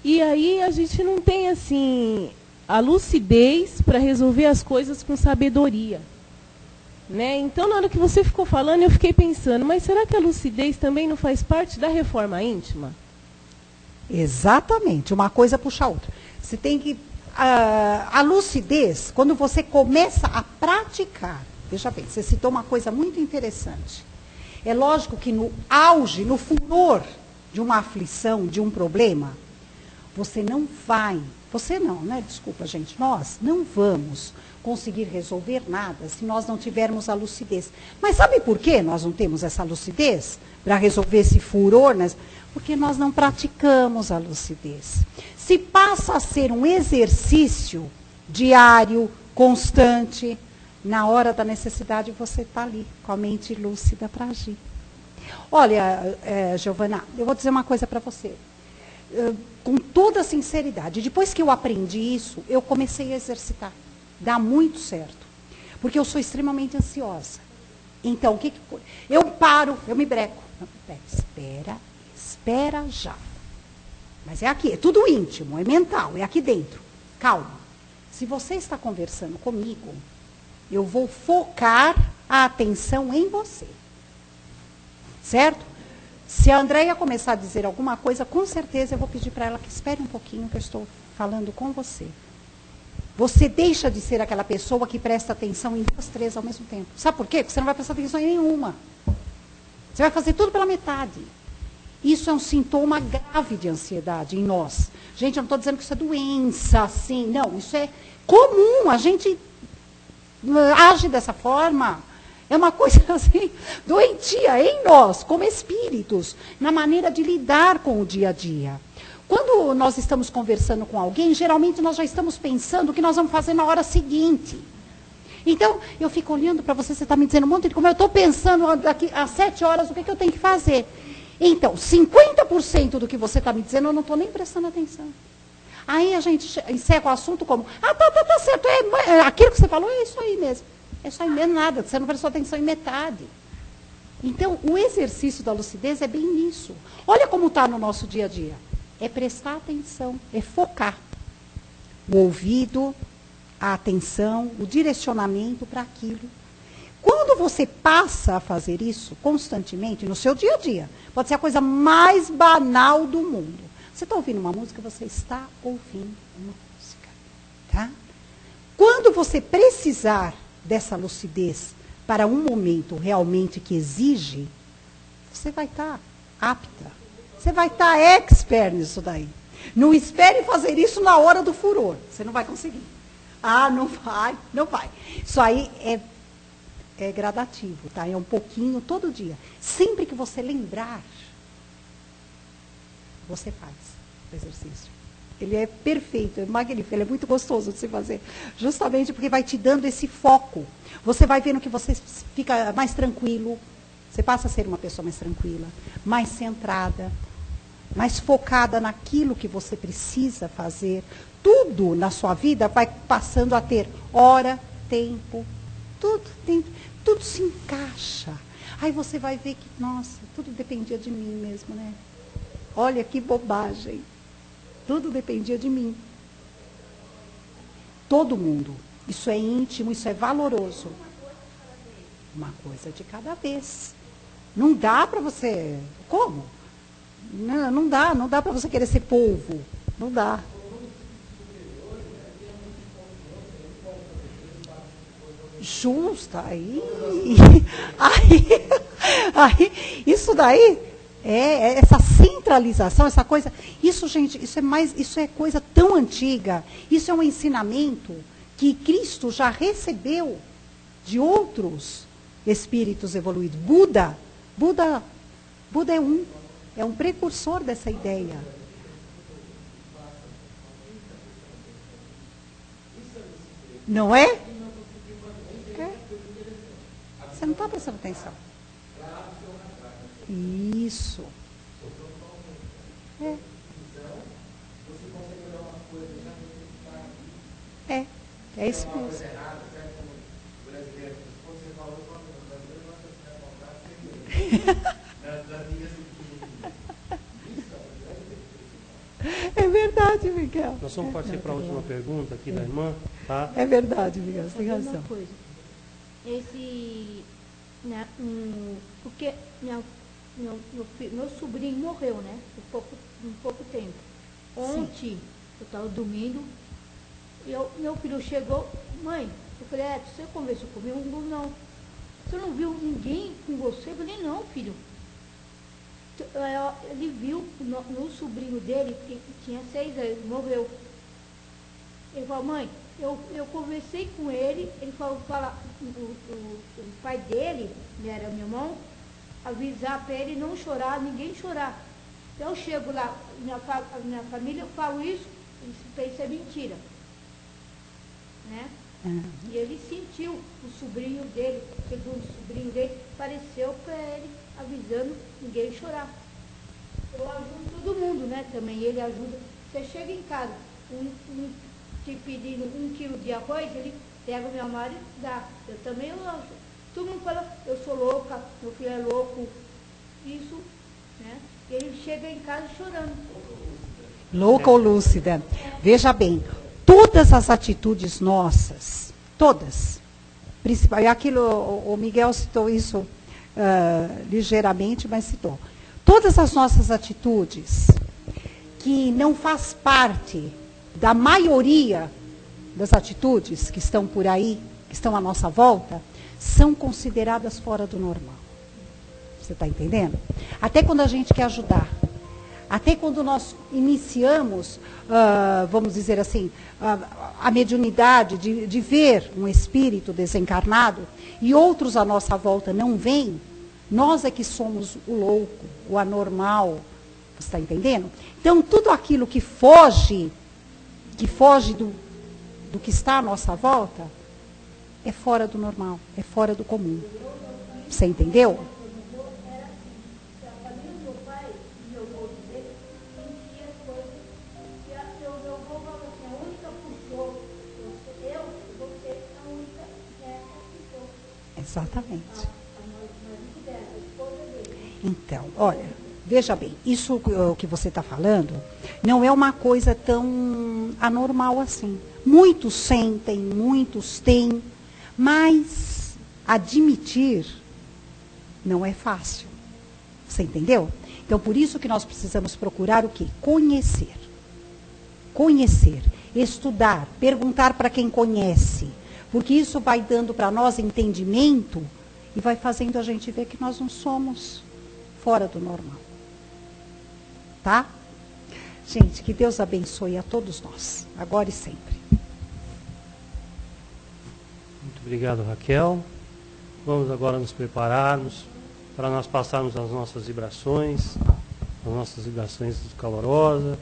e aí a gente não tem assim a lucidez para resolver as coisas com sabedoria, né? Então na hora que você ficou falando eu fiquei pensando, mas será que a lucidez também não faz parte da reforma íntima? Exatamente, uma coisa puxa a outra. Você tem que a lucidez, quando você começa a praticar, veja bem, você citou uma coisa muito interessante. É lógico que no auge, no furor de uma aflição, de um problema, Você não vai, você não, né? Desculpa, gente, nós não vamos conseguir resolver nada se nós não tivermos a lucidez. Mas sabe por que nós não temos essa lucidez? Para resolver esse furor, né? Porque nós não praticamos a lucidez. Se passa a ser um exercício diário, constante, na hora da necessidade você está ali, com a mente lúcida para agir. Olha, Giovana, eu vou dizer uma coisa para você. Com toda sinceridade, depois que eu aprendi isso, eu comecei a exercitar. Dá muito certo. Porque eu sou extremamente ansiosa. Então, eu paro, eu me breco. Espera já. Mas é aqui, é tudo íntimo, é mental, é aqui dentro. Calma. Se você está conversando comigo, eu vou focar a atenção em você. Certo? Se a Andréia começar a dizer alguma coisa, com certeza eu vou pedir para ela que espere um pouquinho, que eu estou falando com você. Você deixa de ser aquela pessoa que presta atenção em 2, 3 ao mesmo tempo. Sabe por quê? Porque você não vai prestar atenção em nenhuma. Você vai fazer tudo pela metade. Isso é um sintoma grave de ansiedade em nós. Gente, eu não estou dizendo que isso é doença, assim. Não, isso é comum. A gente age dessa forma. É uma coisa assim, doentia em nós, como espíritos, na maneira de lidar com o dia a dia. Quando nós estamos conversando com alguém, geralmente nós já estamos pensando o que nós vamos fazer na hora seguinte. Então, eu fico olhando para você está me dizendo um monte de como eu estou pensando daqui às 7 horas o que eu tenho que fazer. Então, 50% do que você está me dizendo eu não estou nem prestando atenção. Aí a gente encerra o assunto como, tá certo, aquilo que você falou é isso aí mesmo. É isso aí mesmo, nada, você não prestou atenção em metade. Então, o exercício da lucidez é bem isso. Olha como está no nosso dia a dia. É prestar atenção, é focar. O ouvido, a atenção, o direcionamento para aquilo. Quando você passa a fazer isso constantemente no seu dia a dia, pode ser a coisa mais banal do mundo. Você está ouvindo uma música, você está ouvindo uma música. Tá? Quando você precisar dessa lucidez para um momento realmente que exige, você vai estar apta. Você vai estar expert nisso daí. Não espere fazer isso na hora do furor. Você não vai conseguir. Ah, não vai. Isso aí é gradativo, tá? É um pouquinho todo dia. Sempre que você lembrar, você faz o exercício. Ele é perfeito, é magnífico, ele é muito gostoso de se fazer. Justamente porque vai te dando esse foco. Você vai vendo que você fica mais tranquilo. Você passa a ser uma pessoa mais tranquila, mais centrada, mais focada naquilo que você precisa fazer. Tudo na sua vida vai passando a ter hora, tempo, tudo se encaixa. Aí você vai ver que, nossa, tudo dependia de mim mesmo, né? Olha que bobagem. Tudo dependia de mim. Todo mundo. Isso é íntimo, isso é valoroso. Uma coisa de cada vez. Não dá para você... Como? Não dá para você querer ser polvo. Não dá. Justo, aí, isso daí é essa centralização, essa coisa, isso, gente, isso é coisa tão antiga, isso é um ensinamento que Cristo já recebeu de outros espíritos evoluídos. Buda é um precursor dessa ideia. Não é? Você não está prestando atenção. Isso. É isso mesmo. É verdade, Miguel. Nós vamos partir para a última pergunta aqui da irmã, tá? É verdade, Miguel, você tem razão. Uma coisa. Porque meu sobrinho morreu, né? Em pouco tempo. Ontem, eu estava dormindo, e meu filho chegou, mãe, eu falei, você conversou comigo? Não. Você não viu ninguém com você? Eu falei, não, filho. Ele viu no sobrinho dele, que tinha 6 anos, morreu. Ele falou, mãe, eu conversei com ele, ele falou, o pai dele, que era meu irmão, avisar para ele não chorar, ninguém chorar. Então eu chego lá, minha família, eu falo isso, eles pensam é mentira. Né? E ele sentiu o sobrinho dele, segundo o sobrinho dele, apareceu para ele avisando ninguém chorar. Eu ajudo todo mundo, né? Também ele ajuda. Você chega em casa, te pedindo 1 quilo de arroz, ele pega o meu armário e dá. Eu também, todo mundo fala, eu sou louca, meu filho é louco. Isso, né? E ele chega em casa chorando. Louca ou lúcida? Veja bem, todas as atitudes nossas, todas, principalmente, aquilo, o Miguel citou isso ligeiramente, mas citou. Todas as nossas atitudes que não faz parte da maioria das atitudes que estão por aí, que estão à nossa volta, são consideradas fora do normal. Você está entendendo? Até quando a gente quer ajudar, até quando nós iniciamos, vamos dizer assim, a mediunidade de ver um espírito desencarnado e outros à nossa volta não veem, nós é que somos o louco, o anormal. Você está entendendo? Então, tudo aquilo que foge do que está à nossa volta, é fora do normal, é fora do comum. Você entendeu? Exatamente. Então, olha, veja bem, isso que você está falando não é uma coisa tão anormal assim. Muitos sentem, muitos têm, mas admitir não é fácil. Você entendeu? Então, por isso que nós precisamos procurar o quê? Conhecer. Conhecer, estudar, perguntar para quem conhece. Porque isso vai dando para nós entendimento e vai fazendo a gente ver que nós não somos fora do normal. Tá? Gente, que Deus abençoe a todos nós, agora e sempre. Muito obrigado, Raquel. Vamos agora nos prepararmos para nós passarmos as nossas vibrações calorosas.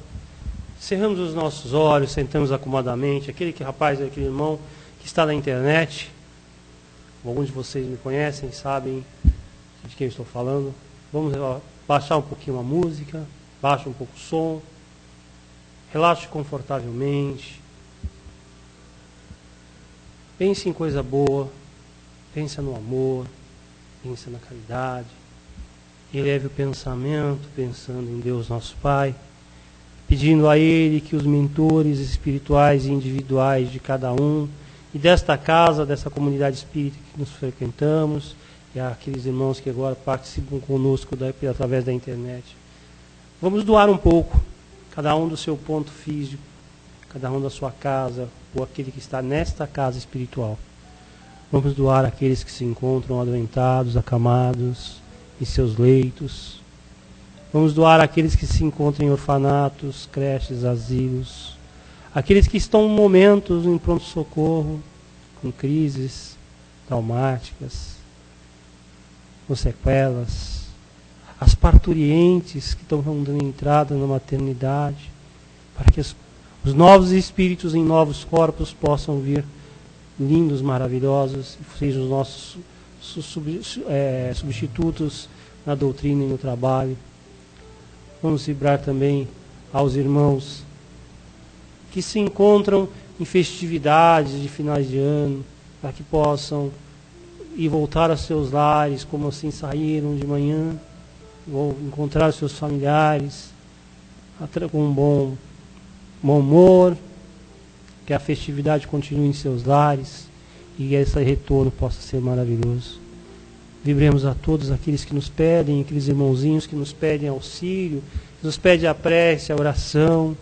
Cerramos os nossos olhos, sentamos acomodadamente. Aquele aquele irmão que está na internet, alguns de vocês me conhecem, sabem de quem eu estou falando. Vamos baixar um pouquinho a música, baixa um pouco o som, relaxe confortavelmente, pense em coisa boa, pense no amor, pense na caridade, eleve o pensamento pensando em Deus nosso Pai, pedindo a Ele que os mentores espirituais e individuais de cada um, e desta casa, dessa comunidade espírita que nos frequentamos, e aqueles irmãos que agora participam conosco através da internet. Vamos doar um pouco, cada um do seu ponto físico, cada um da sua casa, ou aquele que está nesta casa espiritual. Vamos doar àqueles que se encontram adoentados, acamados, em seus leitos. Vamos doar àqueles que se encontram em orfanatos, creches, asilos. Aqueles que estão em momentos em pronto-socorro, com crises traumáticas, com sequelas. As parturientes que estão dando entrada na maternidade, para que os novos espíritos em novos corpos possam vir lindos, maravilhosos, e sejam os nossos substitutos na doutrina e no trabalho. Vamos vibrar também aos irmãos que se encontram em festividades de finais de ano, para que possam ir voltar aos seus lares, como assim saíram de manhã, ou encontrar seus familiares com um bom humor, que a festividade continue em seus lares e esse retorno possa ser maravilhoso. Vibremos a todos aqueles que nos pedem, aqueles irmãozinhos que nos pedem auxílio, que nos pedem a prece, a oração,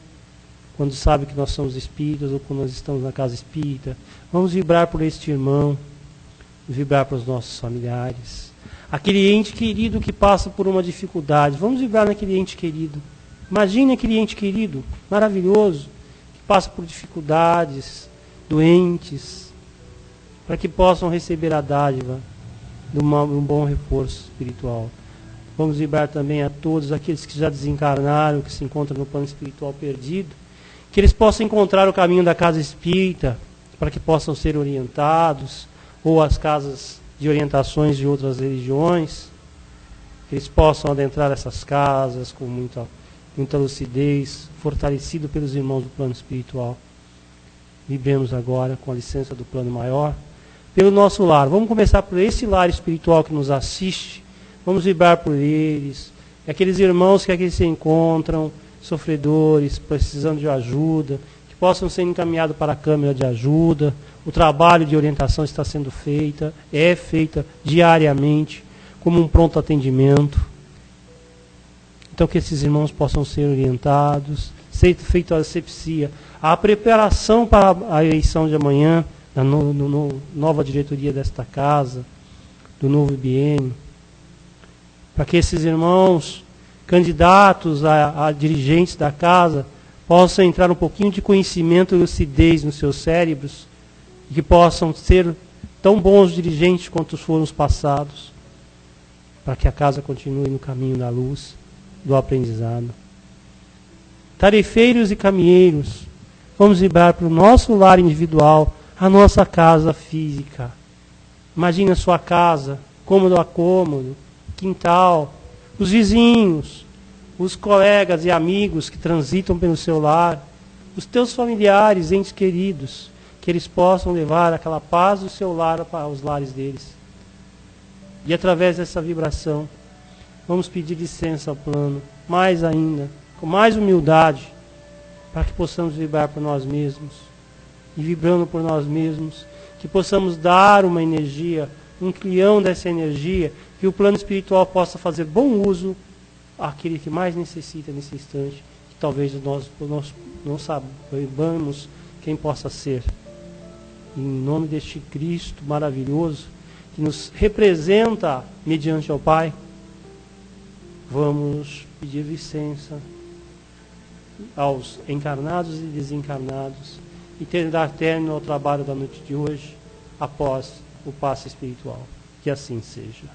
quando sabe que nós somos espíritas ou quando nós estamos na casa espírita. Vamos vibrar por este irmão, vibrar para os nossos familiares. Aquele ente querido que passa por uma dificuldade, vamos vibrar naquele ente querido. Imagine aquele ente querido, maravilhoso, que passa por dificuldades, doentes, para que possam receber a dádiva de um bom reforço espiritual. Vamos vibrar também a todos aqueles que já desencarnaram, que se encontram no plano espiritual perdido, que eles possam encontrar o caminho da casa espírita, para que possam ser orientados, ou as casas de orientações de outras religiões, que eles possam adentrar essas casas com muita lucidez, fortalecido pelos irmãos do plano espiritual. Vibremos agora, com a licença do plano maior, pelo nosso lar. Vamos começar por esse lar espiritual que nos assiste. Vamos vibrar por eles. Aqueles irmãos que aqui se encontram, sofredores, precisando de ajuda, que possam ser encaminhados para a câmara de ajuda. O trabalho de orientação está sendo feita, é feita diariamente, como um pronto atendimento. Então que esses irmãos possam ser orientados, ser feita a asepsia, a preparação para a eleição de amanhã, da nova diretoria desta casa, do novo biênio, para que esses irmãos, candidatos a dirigentes da casa, possam entrar um pouquinho de conhecimento e lucidez nos seus cérebros, e que possam ser tão bons dirigentes quanto foram os passados, para que a casa continue no caminho da luz, do aprendizado. Tarefeiros e caminheiros, vamos vibrar para o nosso lar individual, a nossa casa física. Imagine a sua casa, cômodo a cômodo, quintal, os vizinhos, os colegas e amigos que transitam pelo seu lar, os teus familiares, entes queridos, que eles possam levar aquela paz do seu lar para os lares deles. E através dessa vibração, vamos pedir licença ao plano, mais ainda, com mais humildade, para que possamos vibrar por nós mesmos. E vibrando por nós mesmos, que possamos dar uma energia, um clião dessa energia, que o plano espiritual possa fazer bom uso àquele que mais necessita nesse instante, que talvez nós não saibamos quem possa ser. Em nome deste Cristo maravilhoso, que nos representa mediante ao Pai, vamos pedir licença aos encarnados e desencarnados e dar término ao trabalho da noite de hoje após o passe espiritual. Que assim seja.